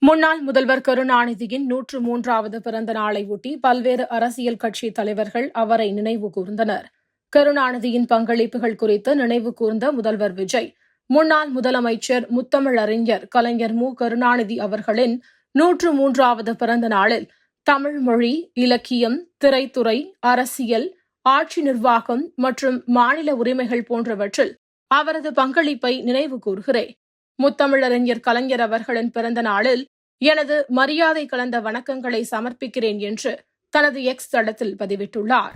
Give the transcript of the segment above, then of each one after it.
முன்னாள் முதல்வர் கருணாநிதியின் 103வது பிறந்த நாளை ஒட்டி பல்வேறு அரசியல் கட்சி தலைவர்கள் அவரை நினைவு கூர்ந்தனர். கருணாநிதியின் பங்களிப்புகள் குறித்து நினைவு கூர்ந்த முதல்வர் விஜய், முன்னாள் முதலமைச்சர் முத்தமிழறிஞர் கலைஞர் மு. கருணாநிதி அவர்களின் 103வது பிறந்த நாளில் தமிழ் மொழி, இலக்கியம், திரைத்துறை, அரசியல், ஆட்சி நிர்வாகம் மற்றும் மாநில உரிமைகள் போன்றவற்றில் அவரது பங்களிப்பை நினைவு கூர்கிறேன். முத்தமிழறிஞர் கலைஞர் அவர்களின் பிறந்த நாளில் எனது மரியாதை கலந்த வணக்கங்களை சமர்ப்பிக்கிறேன் என்று தனது எக்ஸ் தளத்தில் பதிவிட்டுள்ளார்.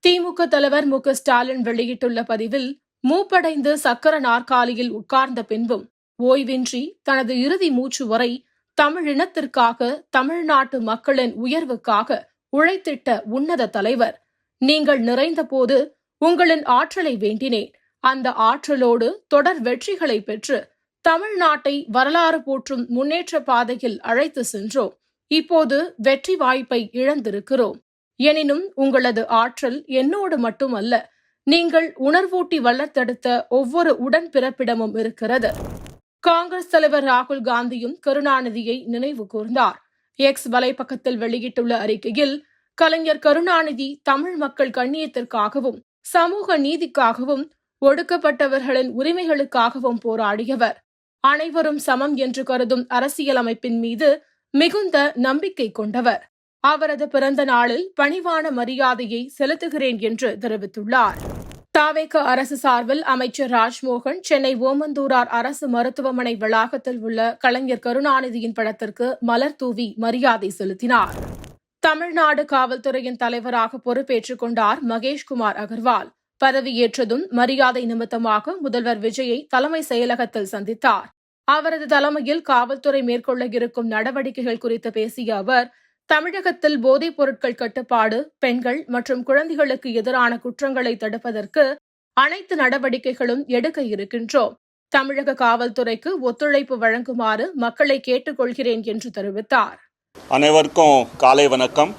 திமுக தலைவர் மு. ஸ்டாலின் வெளியிட்டுள்ள பதிவில், மூப்படைந்து சக்கர நாற்காலியில் உட்கார்ந்த பின்பும் ஓய்வின்றி தனது இறுதி மூச்சு வரை தமிழினத்திற்காக, தமிழ்நாட்டு மக்களின் உயர்வுக்காக உழைத்திட்ட உன்னத தலைவர். நீங்கள் நிறைந்தபோது உங்களின் ஆற்றலை வேண்டினேன். அந்த ஆற்றலோடு தொடர் வெற்றிகளை பெற்று தமிழ்நாட்டை வரலாறு போற்றும் முன்னேற்ற பாதையில் அழைத்து சென்றோம். இப்போது வெற்றி வாய்ப்பை இழந்திருக்கிறோம். எனினும் உங்களது ஆற்றல் என்னோடு மட்டுமல்ல, நீங்கள் உணர்வூட்டி வளர்த்தெடுத்த ஒவ்வொரு உடன்பிறப்பிடமும் இருக்கிறது. காங்கிரஸ் தலைவர் ராகுல் காந்தியும் கருணாநிதியை நினைவு கூர்ந்தார். எக்ஸ் வலைப்பக்கத்தில் வெளியிட்டுள்ள அறிக்கையில், கலைஞர் கருணாநிதி தமிழ் மக்கள் கண்ணியத்திற்காகவும், சமூக நீதிக்காகவும், ஒடுக்கப்பட்டவர்களின் உரிமைகளுக்காகவும் போராடியவர். அனைவரும் சமம் என்று கருதும் அரசியலமைப்பின் மீது மிகுந்த நம்பிக்கை கொண்டவர். அவரது பிறந்த நாளில் பணிவான மரியாதையை செலுத்துகிறேன் என்று தெரிவித்துள்ளார். தவேக அரசு சார்பில் அமைச்சர் ராஜ்மோகன் சென்னை ஓமந்தூரார் அரசு மருத்துவமனை வளாகத்தில் உள்ள கலைஞர் கருணாநிதியின் படத்திற்கு மலர் தூவி மரியாதை செலுத்தினார். தமிழ்நாடு காவல்துறையின் தலைவராக பொறுப்பேற்றுக் கொண்டார் மகேஷ்குமார் அகர்வால். பதவியேற்றதும் மரியாதை நிமித்தமாக முதல்வர் விஜயை தலைமை செயலகத்தில் சந்தித்தார். அவரது தலைமையில் காவல்துறை மேற்கொள்ள இருக்கும் நடவடிக்கைகள் குறித்து பேசிய அவர், தமிழகத்தில் போதைப் பொருட்கள் கட்டுப்பாடு, பெண்கள் மற்றும் குழந்தைகளுக்கு எதிரான குற்றங்களை தடுப்பதற்கு அனைத்து நடவடிக்கைகளும் எடுக்க இருக்கின்றோம். தமிழக காவல்துறைக்கு ஒத்துழைப்பு வழங்குமாறு மக்களை கேட்டுக் கொள்கிறேன் என்று தெரிவித்தார். அனைவருக்கும் காலை வணக்கம்.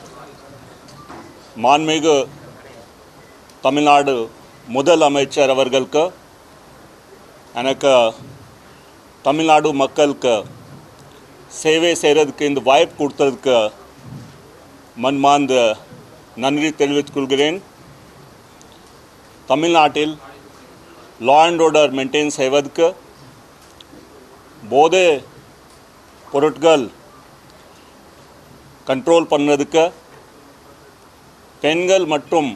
மாண்புமிகு தமிழ்நாடு முதல் அமைச்சர் அவர்களுக்கு, எனக்கு தமிழ்நாடு மக்களுக்கு சேவை செய்கிறதுக்கு இந்த வாய்ப்பு கொடுத்ததுக்கு மன்மார்ந்த நன்றி தெரிவித்துக் கொள்கிறேன். தமிழ்நாட்டில் லா அண்ட் ஆர்டர் மெயின்டைன் செய்வதற்கு, போதை பொருட்கள் கண்ட்ரோல் பண்ணுறதுக்கு, பெண்கள் மற்றும்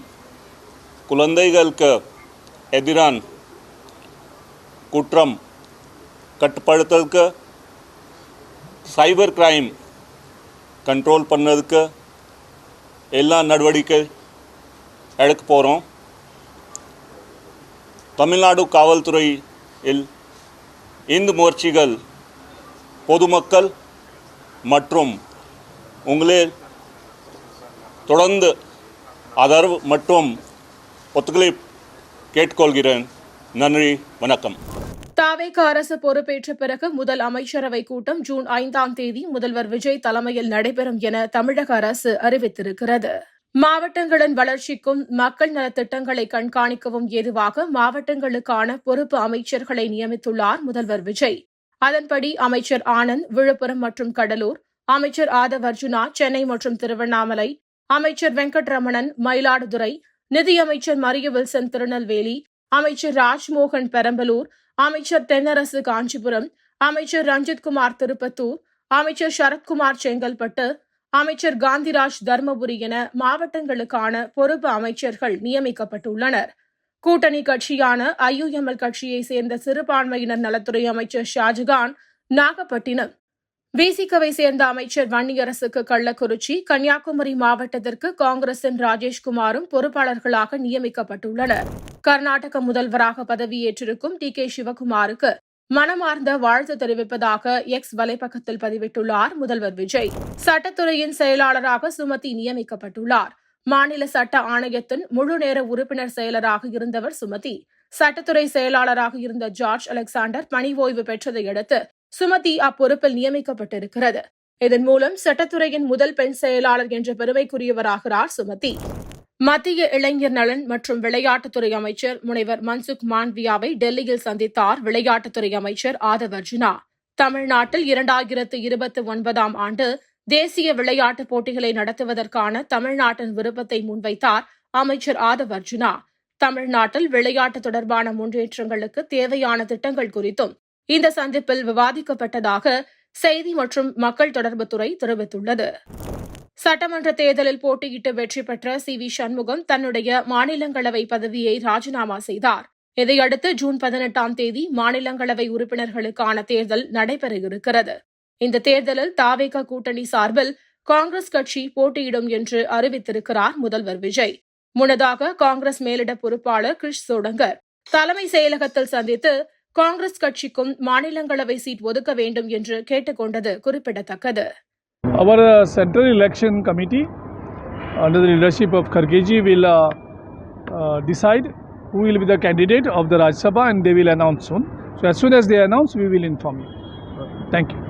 குழந்தைகளுக்கு எதிரான குற்றம் கட்டுப்படுத்துறதுக்கு, சைபர் கிரைம் கண்ட்ரோல் பண்ணுறதுக்கு எல்லா நடவடிக்கை எடுக்க போகிறோம். தமிழ்நாடு காவல்துறையில் இந்த முயற்சிகள் பொதுமக்கள் மற்றும் உங்களே தொடர்ந்து ஆதரவு மற்றும் ஒத்துழைப்பு கேட்டுக்கொள்கிறேன். நன்றி, வணக்கம். தவேக அரசு பொறுப்பேற்ற பிறகு முதல் அமைச்சரவை கூட்டம் ஜூன் 5ஆம் தேதி முதல்வர் விஜய் தலைமையில் நடைபெறும் என தமிழக அரசு அறிவித்திருக்கிறது. மாவட்டங்களின் வளர்ச்சிக்கும் மக்கள் நலத்திட்டங்களை கண்காணிக்கவும் ஏதுவாக மாவட்டங்களுக்கான பொறுப்பு அமைச்சர்களை நியமித்துள்ளார் முதல்வர் விஜய். அதன்படி அமைச்சர் ஆனந்த் விழுப்புரம் மற்றும் கடலூர், அமைச்சர் ஆதவ் அர்ஜுனா சென்னை மற்றும் திருவண்ணாமலை, அமைச்சர் வெங்கட்ரமணன் மயிலாடுதுறை, நிதியமைச்சர் மரிய வில்சன் திருநெல்வேலி, அமைச்சர் ராஜ்மோகன் பெரம்பலூர், அமைச்சர் தென்னரசு காஞ்சிபுரம், அமைச்சர் ரஞ்சித்குமார் திருப்பத்தூர், அமைச்சர் சரத்குமார் செங்கல்பட்டு, அமைச்சர் காந்திராஜ் தர்மபுரி என மாவட்டங்களுக்கான பொறுப்பு அமைச்சர்கள் நியமிக்கப்பட்டுள்ளனர். கூட்டணி கட்சியான IUML கட்சியைச் சேர்ந்த சிறுபான்மையினர் நலத்துறை அமைச்சர் ஷாஜகான் நாகப்பட்டினம், விசிகவை சேர்ந்த அமைச்சர் வன்னியரசுக்கு கள்ளக்குறிச்சி, கன்னியாகுமரி மாவட்டத்திற்கு காங்கிரசின் ராஜேஷ்குமாரும் பொறுப்பாளர்களாக நியமிக்கப்பட்டுள்ளனர். கர்நாடக முதல்வராக பதவியேற்றிருக்கும் TK சிவகுமாருக்கு மனமார்ந்த வாழ்த்து தெரிவிப்பதாக எக்ஸ் வலைப்பக்கத்தில் பதிவிட்டுள்ளார் முதல்வர் விஜய். சட்டத்துறையின் செயலாளராக சுமதி நியமிக்கப்பட்டுள்ளார். மாநில சட்ட ஆணையத்தின் முழுநேர உறுப்பினர் செயலராக இருந்தவர் சுமதி. சட்டத்துறை செயலாளராக இருந்த ஜார்ஜ் அலெக்சாண்டர் பணி ஓய்வு பெற்றதை அடுத்து சுமதி அப்பொறுப்பில் நியமிக்கப்பட்டிருக்கிறது. இதன் மூலம் சட்டத்துறையின் முதல் பெண் செயலாளர் என்ற பெருமைக்குரியவராகிறார் சுமதி. மத்திய இளைஞர் நலன் மற்றும் விளையாட்டுத்துறை அமைச்சர் முனைவர் மன்சுக் மாண்டவியாவை டெல்லியில் சந்தித்தார் விளையாட்டுத்துறை அமைச்சர் ஆதவ் அர்ஜுனா. தமிழ்நாட்டில் 2029ஆம் ஆண்டு தேசிய விளையாட்டுப் போட்டிகளை நடத்துவதற்கான தமிழ்நாட்டின் விருப்பத்தை முன்வைத்தார் அமைச்சர் ஆதவ் அர்ஜுனா. தமிழ்நாட்டில் விளையாட்டு தொடர்பான முன்னேற்றங்களுக்கு தேவையான திட்டங்கள் குறித்தும் இந்த சந்திப்பில் விவாதிக்கப்பட்டதாக செய்தி மற்றும் மக்கள் தொடர்புத்துறை தெரிவித்துள்ளது. சட்டமன்ற தேர்தலில் போட்டியிட்டு வெற்றி பெற்ற சி.வி. சண்முகம் தன்னுடைய மாநிலங்களவை பதவியை ராஜினாமா செய்தார். இதையடுத்து ஜூன் 18ஆம் தேதி மாநிலங்களவை உறுப்பினர்களுக்கான தேர்தல் நடைபெற இருக்கிறது. இந்த தேர்தலில் தவேக கூட்டணி சார்பில் காங்கிரஸ் கட்சி போட்டியிடும் என்று அறிவித்திருக்கிறார் முதல்வர் விஜய். முன்னதாக காங்கிரஸ் மேலிட பொறுப்பாளர் கிரிஷ் சோடங்கர் தலைமை செயலகத்தில் சந்தித்து காங்கிரஸ் கட்சிக்கும் மாநிலங்களவை சீட் ஒதுக்க வேண்டும் என்று கேட்டுக் கொண்டது குறிப்பிடத்தக்கது. Our Central Election Committee, under the leadership of Khargeji, will decide who will be the candidate of the Rajya Sabha, and they will announce soon. So as soon as they announce, we will inform you. Thank you.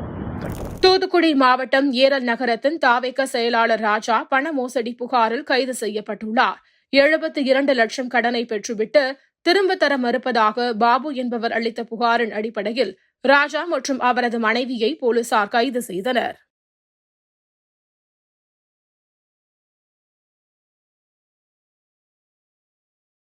Thoothukudi மாவட்டம் ஏரல் நகரத்தின் தவேக செயலாளர் ராஜா பண மோசடி புகாரில் கைது செய்யப்பட்டுள்ளார். 72 லட்சம் கடனை பெற்றுவிட்டு திரும்பத் தர மறுப்பதாக பாபு என்பவர் அளித்த புகாரின் அடிப்படையில் ராஜா மற்றும் அவரது மனைவியை போலீசார் கைது செய்தனர்.